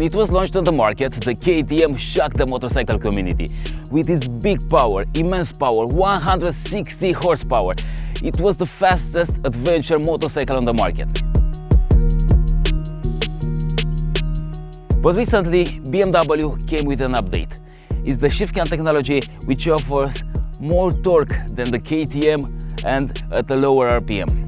it was launched on the market, the KTM shocked the motorcycle community. With its big power, immense power, 160 horsepower, it was the fastest adventure motorcycle on the market. But recently, BMW came with an update. It's the ShiftCam technology, which offers more torque than the KTM and at a lower RPM.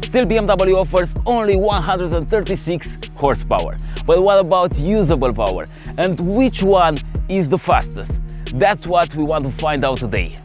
Still, BMW offers only 136 horsepower. But what about usable power? And which one is the fastest? That's what we want to find out today.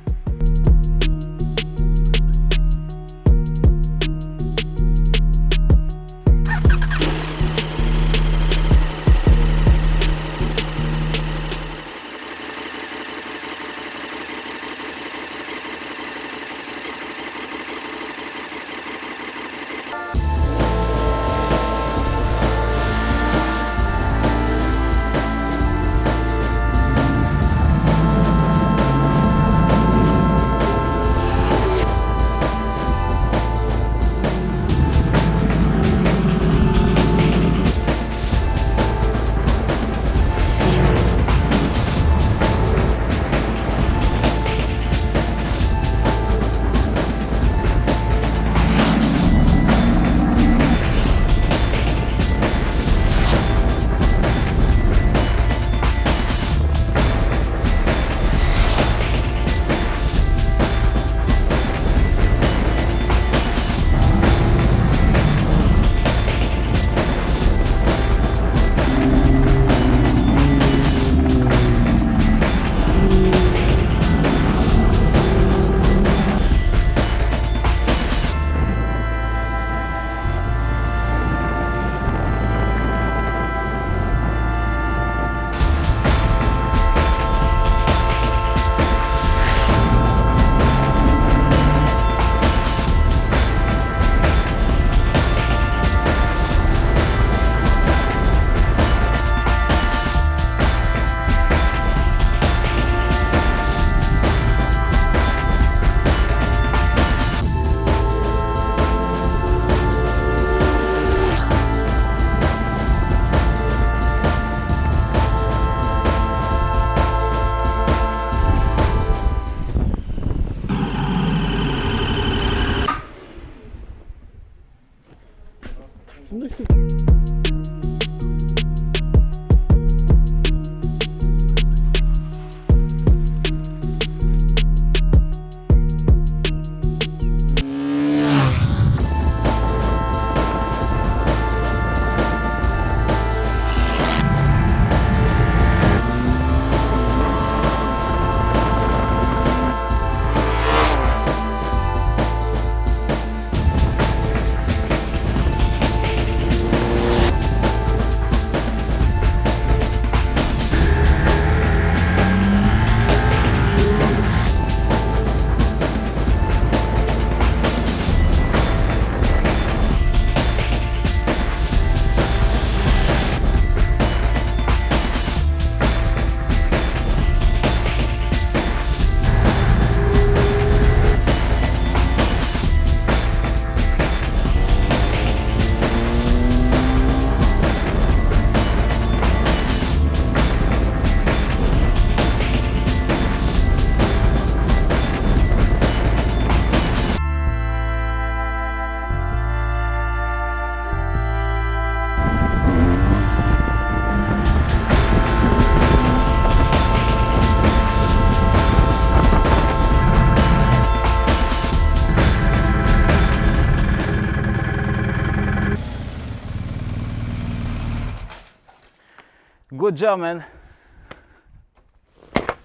Good job, man.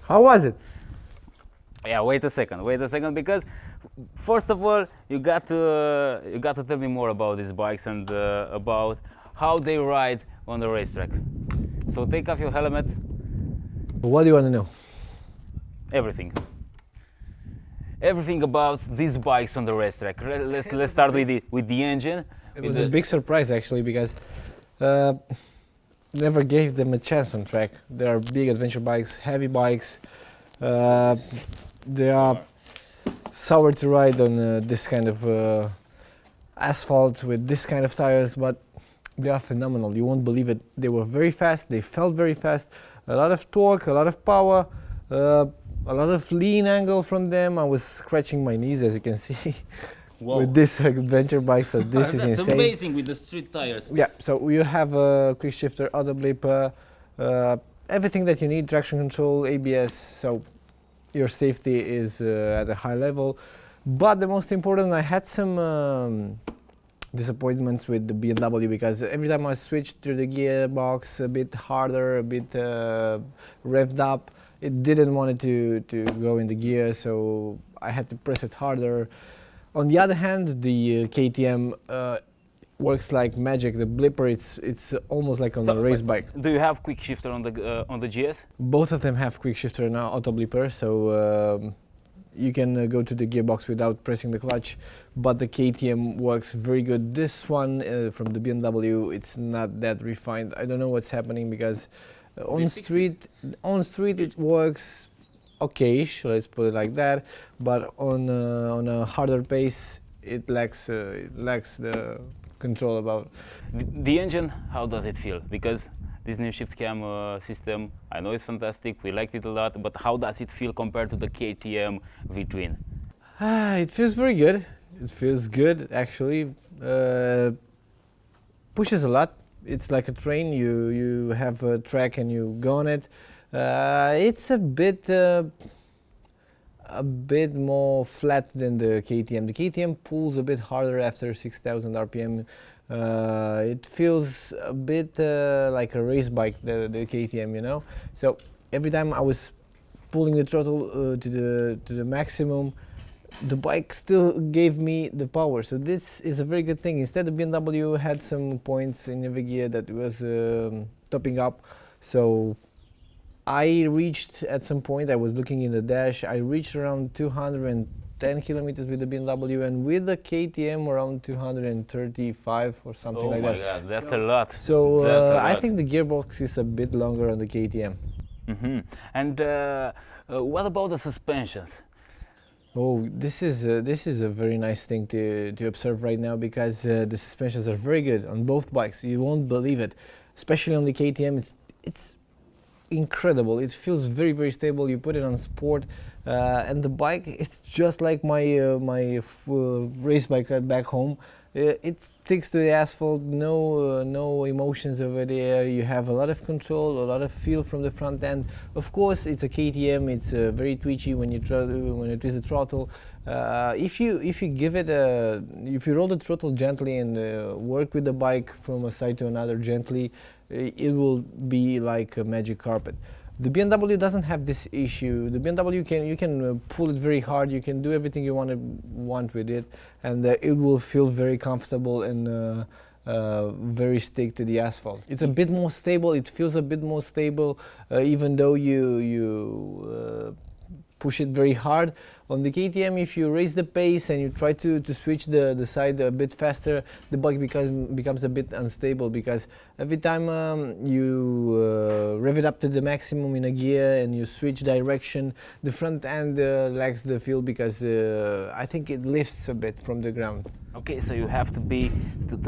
How was it? Yeah, wait a second, because first of all, you got to tell me more about these bikes and about how they ride on the racetrack. So take off your helmet. What do you want to know? Everything. Everything about these bikes on the racetrack. Let's start with the engine. It was a big surprise actually, because never gave them a chance on track. They are big adventure bikes, heavy bikes. They are sour to ride on this kind of asphalt with this kind of tires, but They are phenomenal. You won't believe it. They were very fast. They felt very fast. A lot of torque, a lot of power, a lot of lean angle from them. I was scratching my knees, as you can see, Wow. with this adventure bike. So this is That's insane. amazing with the street tires. Yeah. So you have a quick shifter, auto blip, everything that you need: traction control, ABS. So your safety is at a high level. But the most important, I had some disappointments with the BMW, because every time I switched to the gearbox a bit harder, a bit revved up, it didn't want it to go in the gear, so I had to press it harder. On the other hand, the KTM works like magic. The blipper, it's almost like on a race bike. Do you have quick shifter on the GS? Both of them have quick shifter and auto blipper, so you can go to the gearbox without pressing the clutch, but the KTM works very good. This one from the BMW, it's not that refined. I don't know what's happening, because on street it works okay-ish, let's put it like that, but on a harder pace it lacks the control about. The engine, how does it feel? Because this new ShiftCam system, I know it's fantastic, we liked it a lot, but how does it feel compared to the KTM V-twin? It feels very good. It feels good, actually. Pushes a lot. It's like a train. You have a track and you go on it. It's a bit more flat than the KTM. The KTM pulls a bit harder after 6,000 RPM. It feels a bit like a race bike, the KTM, you know. So every time I was pulling the throttle to the maximum, the bike still gave me the power. So this is a very good thing. Instead, the BMW had some points in the gear that was topping up. So I reached at some point, I was looking in the dash, I reached around 210 kilometers with the BMW, and with the KTM around 235 or something like that. Oh my god, that's a lot. So That's a lot. I think the gearbox is a bit longer on the KTM. Mm-hmm. And what about the suspensions? Oh, this is a very nice thing to observe right now, because the suspensions are very good on both bikes. You won't believe it, especially on the KTM. It's incredible. It feels very, very stable. You put it on sport, and the bike, it's just like my race bike back home. It sticks to the asphalt, no emotions over there. You have a lot of control, a lot of feel from the front end. Of course, it's a KTM. It's very twitchy when you twist the throttle. If you give it if you roll the throttle gently and work with the bike from a side to another gently, it will be like a magic carpet. The BMW doesn't have this issue. The BMW you can pull it very hard. You can do everything you want with it, and it will feel very comfortable and very stick to the asphalt. It's a bit more stable. It feels a bit more stable, even though you push it very hard. On the KTM, if you raise the pace and you try to switch the side a bit faster, the bike becomes a bit unstable, because every time you rev it up to the maximum in a gear and you switch direction, the front end lacks the feel, because I think it lifts a bit from the ground. Okay, so you have to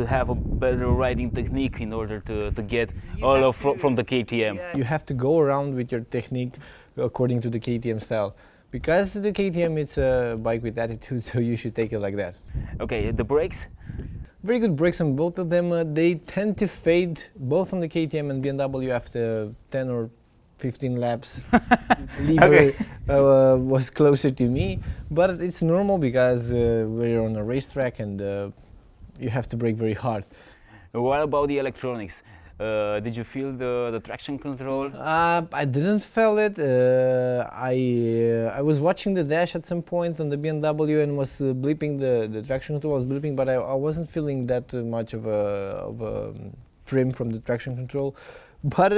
have a better riding technique in order to get from the KTM. Yeah. You have to go around with your technique according to the KTM style. Because the KTM, it's a bike with attitude, so you should take it like that. Okay, the brakes? Very good brakes on both of them. They tend to fade, both on the KTM and BMW, after 10 or 15 laps. Lever was closer to me, but it's normal, because we're on a racetrack and you have to brake very hard. What about the electronics? Did you feel the traction control? I didn't feel it. I was watching the dash at some point on the BMW and was bleeping, the traction control was bleeping, but I wasn't feeling that much of a trim from the traction control. But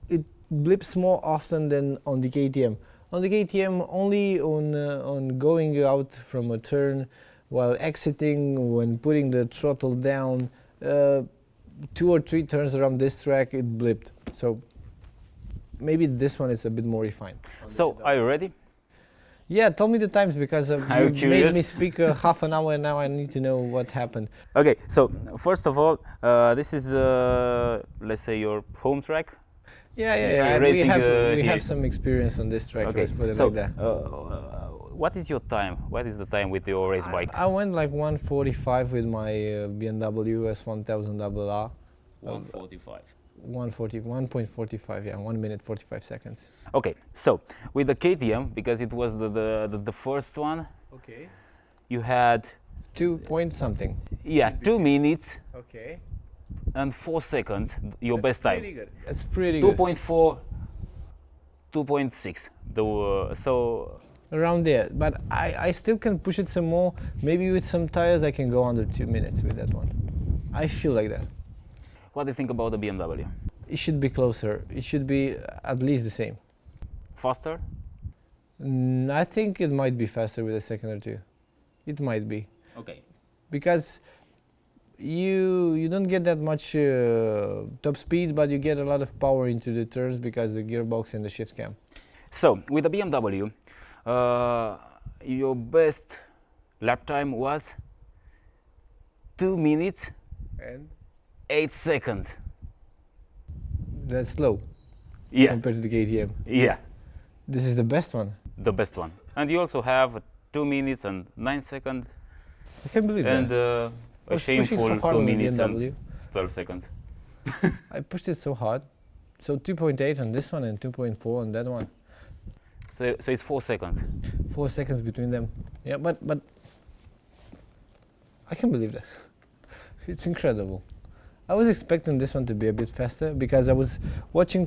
it blips more often than on the KTM. On the KTM, only on going out from a turn, while exiting, when putting the throttle down, 2 or 3 turns around this track, it blipped. So maybe this one is a bit more refined. So, are you ready? Yeah, tell me the times because I'm you made curious. me speak half an hour and now I need to know what happened. Okay, so first of all, this is let's say your home track. Yeah, You're yeah, yeah. racing, We here. have some experience on this track. Okay, Let's put it so like that. what is your time? What is the time with your race bike? I went like 1:45 with my BMW S1000RR. 1:45. 1:41.45. Yeah, 1 minute 45 seconds. Okay, so with the KTM, because it was the first one, Okay. you had 2 point something. 2 minutes Okay. and 4 seconds, your best time. Good. That's pretty good. 2.4, 2.6. So Around there, but I still can push it some more. Maybe with some tires I can go under 2 minutes with that one. I feel like that. what do you think about the BMW? It should be closer. It should be at least the same. Faster? I think it might be faster with a second or two. It might be. Okay. Because you don't get that much top speed, but you get a lot of power into the turns because the gearbox and the ShiftCam. So with the BMW, your best lap time was 2 minutes And 8 seconds. that's slow Yeah, compared to the KTM. yeah, This is the best one. the best one. And you also have 2 minutes and 9 seconds, I can't believe and that. a I was pushing shameful so hard 2 on the minutes and BMW. 12 seconds. I pushed it so hard. So 2.8 on this one and 2.4 on that one. So it's 4 seconds. 4 seconds between them. Yeah, but I can't believe that. It's incredible. I was expecting this one to be a bit faster because I was watching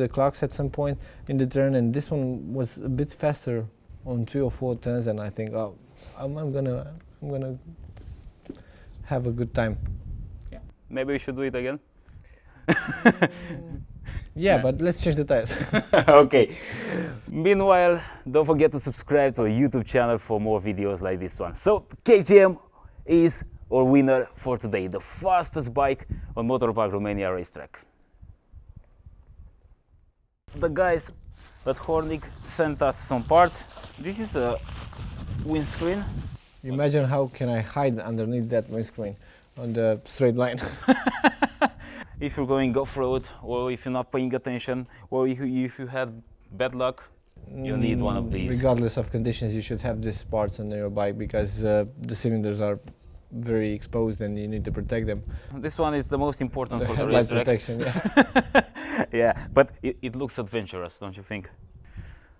the clocks at some point in the turn, and this one was a bit faster on 3 or 4 turns, and I think, oh, I'm gonna have a good time. Yeah. Maybe we should do it again. Yeah, but let's change the tires. Okay. Meanwhile, don't forget to subscribe to our YouTube channel for more videos like this one. So KTM is our winner for today, the fastest bike on Motor Park Romania racetrack. The guys at Hornig sent us some parts. This is a windscreen. Imagine how can I hide underneath that windscreen on the straight line. If you're going off-road, or if you're not paying attention, or if you had bad luck, you need one of these. Regardless of conditions, you should have these parts on your bike because the cylinders are very exposed and you need to protect them. This one is the most important The for the headlight racetrack. protection, yeah. Yeah, but it looks adventurous, don't you think?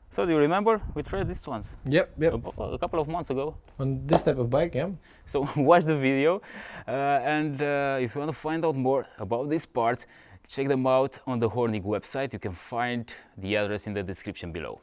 So do you remember we tried these ones Yep. a couple of months ago? On this type of bike, yeah. So watch the video, and if you want to find out more about these parts, check them out on the Hornig website. You can find the address in the description below.